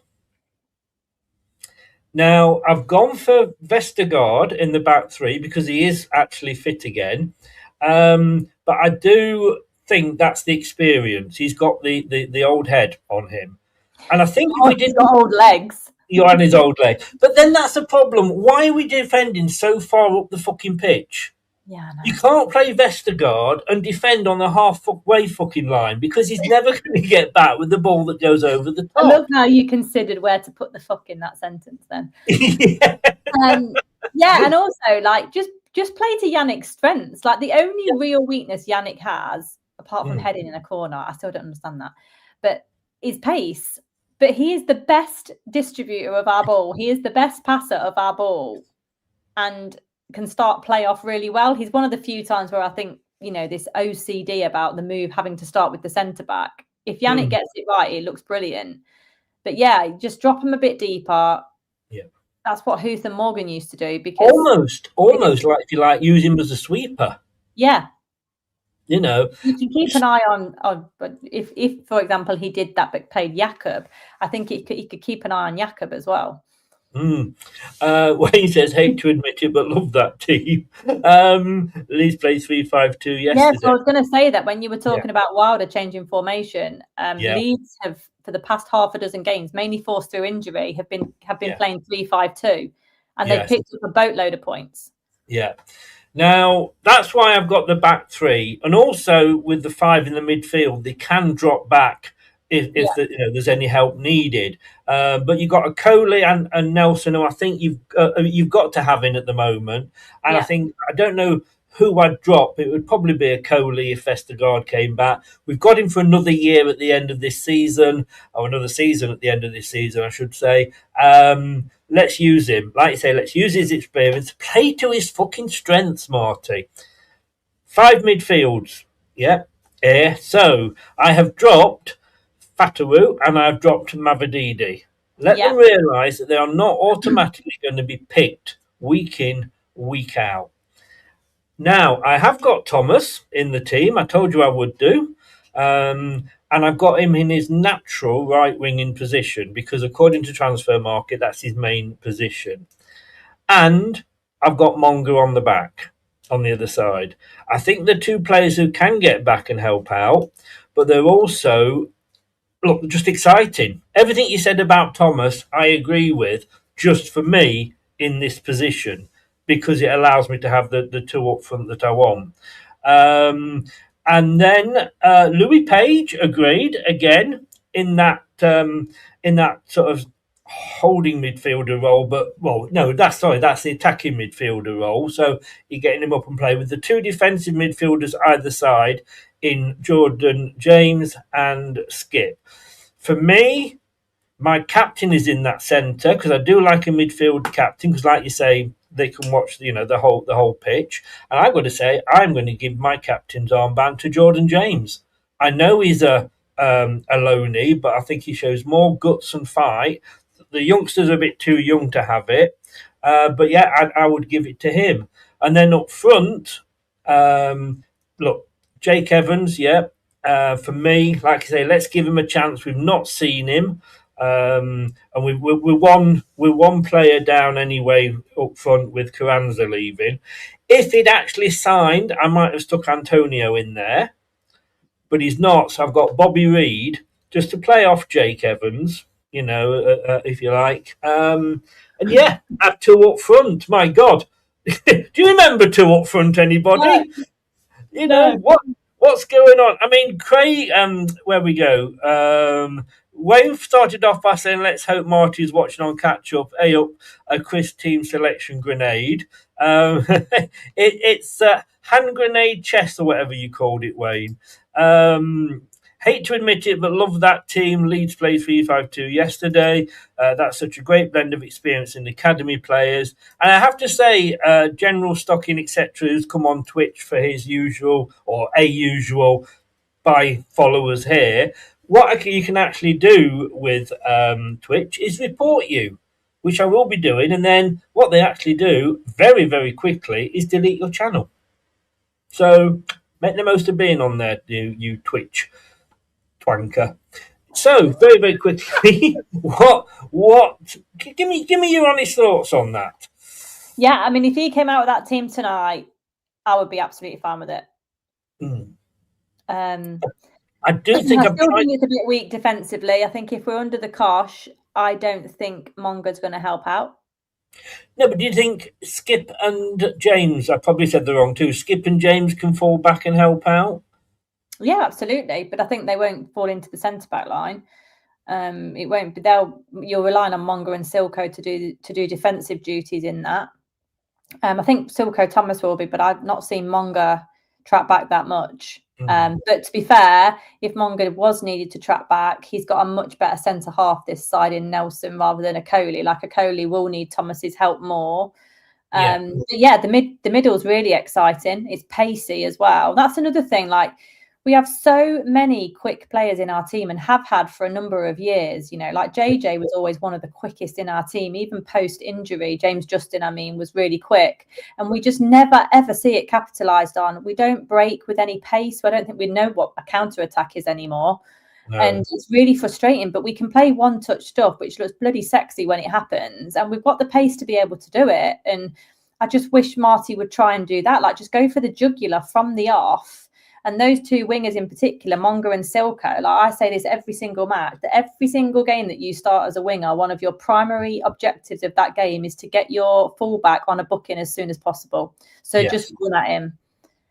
Now, I've gone for Vestergaard in the back three because he is actually fit again. But I do think that's the experience. He's got the old head on him. And I think if we did old legs. You're on his old leg. But then that's a problem. Why are we defending so far up the fucking pitch? Yeah, I know. You can't play Vestergaard and defend on the halfway fucking line because he's never going to get back with the ball that goes over the top. I love how you considered where to put the fuck in that sentence then. Yeah. And also, like, just play to Yannick's strengths. Like, the only real weakness Yannick has, apart from heading in a corner, I still don't understand that, but is pace. But he is the best distributor of our ball. He is the best passer of our ball and can start play off really well. He's one of the few times where I think, this OCD about the move having to start with the centre-back. If Yannick gets it right, it looks brilliant. But just drop him a bit deeper. Yeah. That's what Huth and Morgan used to do. Because almost like if you like use him as a sweeper. Yeah. You can keep an eye on. But if for example he did that but played Jakob, I think he could keep an eye on Jakob as well. Wayne says, hate to admit it, but love that team. Leeds played 3-5-2 yesterday. Yeah, so I was going to say that when you were talking about Wilder changing formation, Leeds have for the past half a dozen games, mainly forced through injury, have been playing 3-5-2, and they've picked up a boatload of points. Yeah. Now, that's why I've got the back three. And also with the 5 in the midfield, they can drop back if there's any help needed. But you've got a Coley and Nelson, who I think you've got to have in at the moment. And I don't know who I'd drop. It would probably be a Coley if Vestergaard came back. We've got him for another year at the end of this season, or another season at the end of this season, I should say. Let's use him. Like you say, let's use his experience. Play to his fucking strengths, Marty. 5 midfields. Yeah. So I have dropped Fatawu and I've dropped Mavididi. Let them realise that they are not automatically going to be picked week in, week out. Now, I have got Thomas in the team. I told you I would do. And I've got him in his natural right winging position because according to Transfer Market, that's his main position. And I've got Monga on the back, on the other side. I think they're two players who can get back and help out, but they're also, look, just exciting. Everything you said about Thomas, I agree with, just for me in this position, because it allows me to have the two up front that I want. And then Louis Page agreed again in that sort of holding midfielder role, but that's the attacking midfielder role. So you're getting him up and play with the two defensive midfielders either side in Jordan James and Skip. For me, my captain is in that centre because I do like a midfield captain because, like you say, they can watch the whole pitch. And I've got to say, I'm going to give my captain's armband to Jordan James. I know he's a loanee, but I think he shows more guts and fight. The youngsters are a bit too young to have it, but yeah, I would give it to him. And then up front, look, Jake Evans, for me, like I say, let's give him a chance. We've not seen him, and we're one player down anyway up front with Carranza leaving. If he'd actually signed, I might have stuck Antonio in there, but he's not. So I've got Bobby Reid just to play off Jake Evans, if you like. And yeah, have two up front. My God. Do you remember two up front, anybody? No. What's going on? I mean, Craig, where we go? Wayne started off by saying, let's hope Marty's watching on catch-up. Up, a Chris team selection grenade. It's hand grenade chess or whatever you called it, Wayne. Hate to admit it, but love that team. Leeds played 3-5-2 yesterday. That's such a great blend of experience in academy players. And I have to say, General Stocking, etc., who's come on Twitch for his usual or a usual by followers here, what you can actually do with Twitch is report you, which I will be doing. And then what they actually do very, very quickly is delete your channel. So make the most of being on there, you Twitch twanker. So very, very quickly, give me your honest thoughts on that. Yeah, I mean, if he came out with that team tonight, I would be absolutely fine with it. I do think I still think it's a bit weak defensively. I think if we're under the cosh, I don't think Monga's going to help out. No, but do you think Skip and James, I probably said the wrong two, Skip and James can fall back and help out? Yeah, absolutely. But I think they won't fall into the centre-back line. It won't be. You're relying on Monga and Silko to do defensive duties in that. I think Silko Thomas will be, but I've not seen Monga track back that much. But to be fair, if Monga was needed to track back, he's got a much better centre half this side in Nelson rather than a Coley. Like a Coley will need Thomas's help more. The middle is really exciting. It's pacey as well. That's another thing. Like we have so many quick players in our team and have had for a number of years. Like JJ was always one of the quickest in our team, even post injury. James Justin, was really quick, and we just never ever see it capitalised on. We don't break with any pace. So I don't think we know what a counter attack is anymore. No. And it's really frustrating, but we can play one touch stuff, which looks bloody sexy when it happens. And we've got the pace to be able to do it. And I just wish Marty would try and do that. Like just go for the jugular from the off. And those two wingers in particular, Monga and Silko, like I say this every single match, that every single game that you start as a winger, one of your primary objectives of that game is to get your fullback on a booking as soon as possible. So just run at him.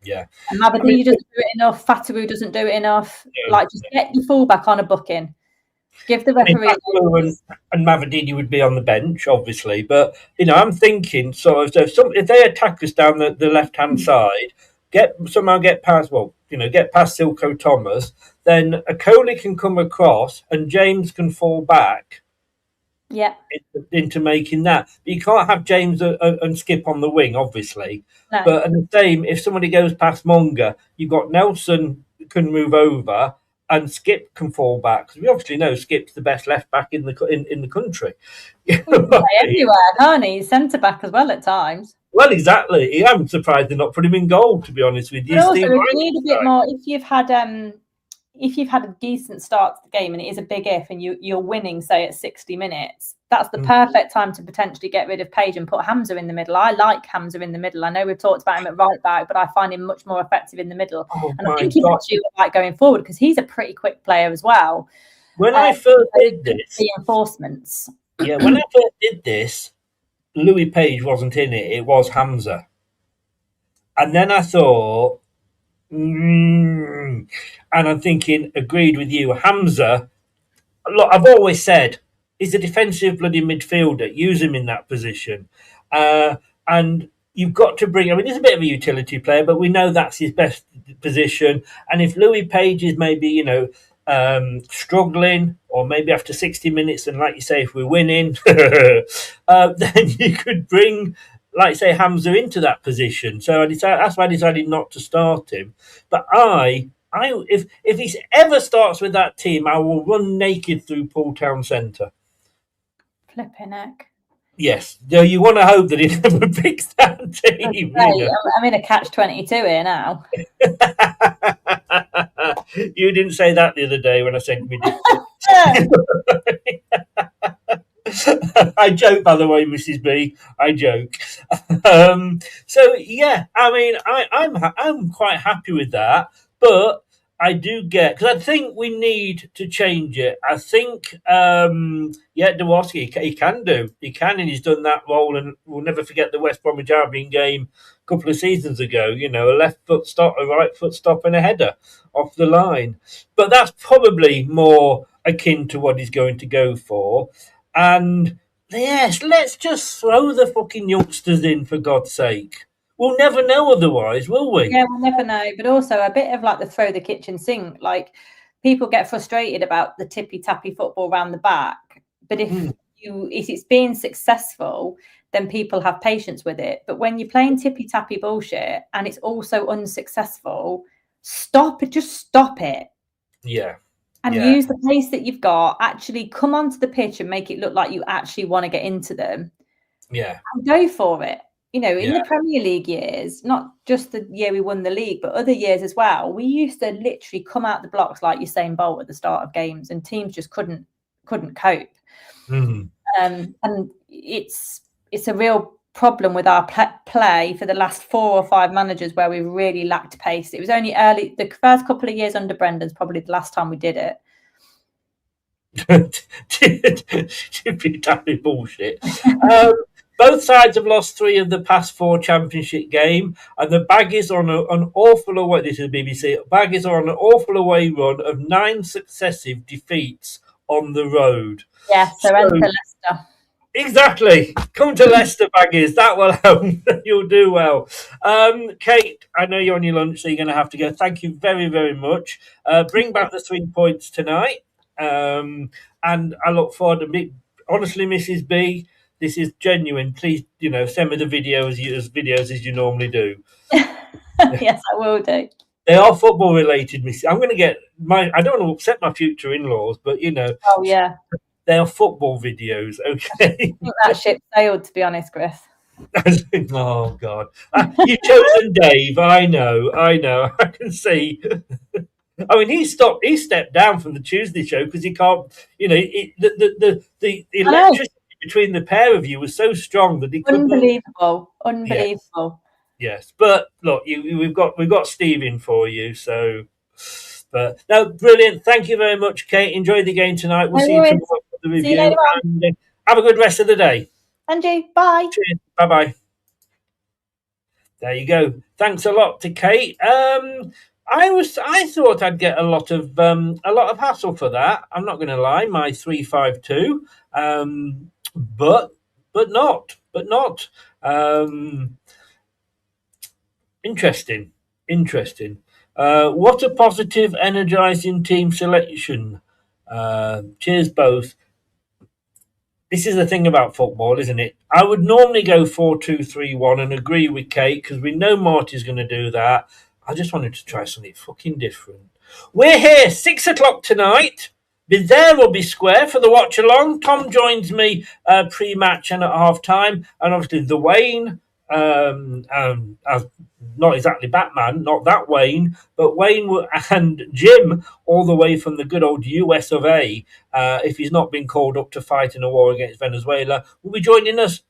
Yeah. And Mavadi doesn't do it enough. Fataru doesn't do it enough. Yeah. Like just get your fullback on a booking. Give the referee. And Mavadini would be on the bench, obviously. But, I'm thinking sort of if they attack us down the left-hand side, get past Silko Thomas, then a Coley can come across and James can fall back into making that. But you can't have James and Skip on the wing, obviously. No. But and the same, if somebody goes past Monga, you've got Nelson can move over and Skip can fall back. Because we obviously know Skip's the best left back in the country. Everywhere, can't he? He's centre back as well at times. Well, exactly. I'm surprised they're not putting him in goal, to be honest with you. But also, you need a bit more. If you've had, if you've had a decent start to the game, and it is a big if, and you're winning, say at 60 minutes, that's the perfect time to potentially get rid of Page and put Hamza in the middle. I like Hamza in the middle. I know we've talked about him at right back, but I find him much more effective in the middle. And I think he's actually right going forward because he's a pretty quick player as well. When I first did this, reinforcements. Yeah, when I first did this, Louis Page wasn't in it. It was Hamza. And then I thought, and I'm thinking, agreed with you, Hamza. Look, I've always said he's a defensive bloody midfielder. Use him in that position, and you've got to bring. I mean, he's a bit of a utility player, but we know that's his best position. And if Louis Page is maybe, struggling, or maybe after 60 minutes, and like you say, if we're winning, then you could bring, like say, Hamza into that position. So that's why I decided not to start him. But if he ever starts with that team, I will run naked through Poole Town Centre. Flipping heck. Yes. No, you want to hope that he never picks that team. I'm in a catch-22 here now. You didn't say that the other day when I said we did. I joke, by the way, Mrs. B. I joke. So yeah, I mean, I'm quite happy with that, but I do get, because I think we need to change it. I think, Dworski, he can, and he's done that role, and we'll never forget the West Bromwich Albion game a couple of seasons ago. A left foot stop, a right foot stop, and a header off the line. But that's probably more akin to what he's going to go for. And yes, let's just throw the fucking youngsters in, for God's sake. We'll never know otherwise, will we? Yeah, we'll never know. But also a bit of like the throw the kitchen sink. Like, people get frustrated about the tippy-tappy football around the back. But if it's being successful, then people have patience with it. But when you're playing tippy-tappy bullshit and it's also unsuccessful, stop it. Just stop it. Yeah. And use the pace that you've got. Actually come onto the pitch and make it look like you actually want to get into them. Yeah. And go for it. In the Premier League years, not just the year we won the league, but other years as well, we used to literally come out the blocks like Usain Bolt at the start of games, and teams just couldn't cope. Mm-hmm. And it's a real problem with our play for the last 4 or 5 managers where we really lacked pace. It was only the first couple of years under Brendan's probably the last time we did it. Tippy-tappy bullshit. Both sides have lost 3 of the past 4 championship games, and the Baggies are on an awful away. This is BBC. Baggies are on an awful away run of 9 successive defeats on the road. Yeah, so enter Leicester. Exactly. Come to Leicester, Baggies. That will help. You'll do well. Kate, I know you're on your lunch, so you're going to have to go. Thank you very, very much. Bring back the 3 points tonight, and I look forward to honestly, Mrs. B. This is genuine. Please, send me the videos as you normally do. Yes, I will do. They are football related, Missy. I'm going to get I don't want to upset my future in-laws, but Oh yeah. They are football videos, okay? I think that ship sailed, to be honest, Chris. Oh God, you've chosen Dave. I know. I can see. I mean, he stepped down from the Tuesday show because he can't. The electricity between the pair of you was so strong that he couldn't. Unbelievable. Yes, but look, we've got Steve in for you, so. But no, brilliant. Thank you very much, Kate. Enjoy the game tonight. We'll see you tomorrow for the review. See you later on. And have a good rest of the day. Andrew, bye. Cheers. Bye. There you go. Thanks a lot to Kate. I thought I'd get a lot of hassle for that. I'm not going to lie. My 352. But not. Interesting. What a positive, energising team selection. Cheers, both. This is the thing about football, isn't it? I would normally go 4-2-3-1 and agree with Kate because we know Marty's going to do that. I just wanted to try something fucking different. We're here 6 o'clock tonight. Be there or be square for the watch along. Tom joins me pre-match and at half time, and obviously the Wayne, as not exactly Batman, not that Wayne, but Wayne and Jim, all the way from the good old US of A, if he's not been called up to fight in a war against Venezuela, will be joining us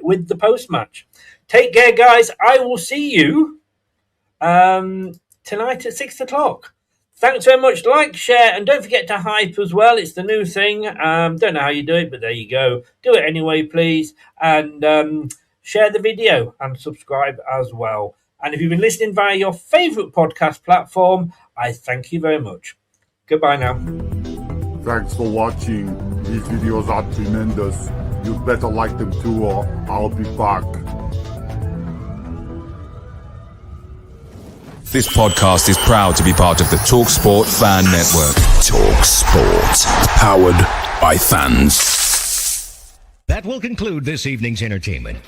with the post-match. Take care, guys. I will see you tonight at 6 o'clock. Thanks very much. Like, share, and don't forget to hype as well. It's the new thing. Don't know how you do it, but there you go. Do it anyway, please. And share the video and subscribe as well. And if you've been listening via your favourite podcast platform, I thank you very much. Goodbye now. Thanks for watching. These videos are tremendous. You better like them too, or I'll be back. This podcast is proud to be part of the TalkSport Fan Network. TalkSport. Powered by fans. That will conclude this evening's entertainment.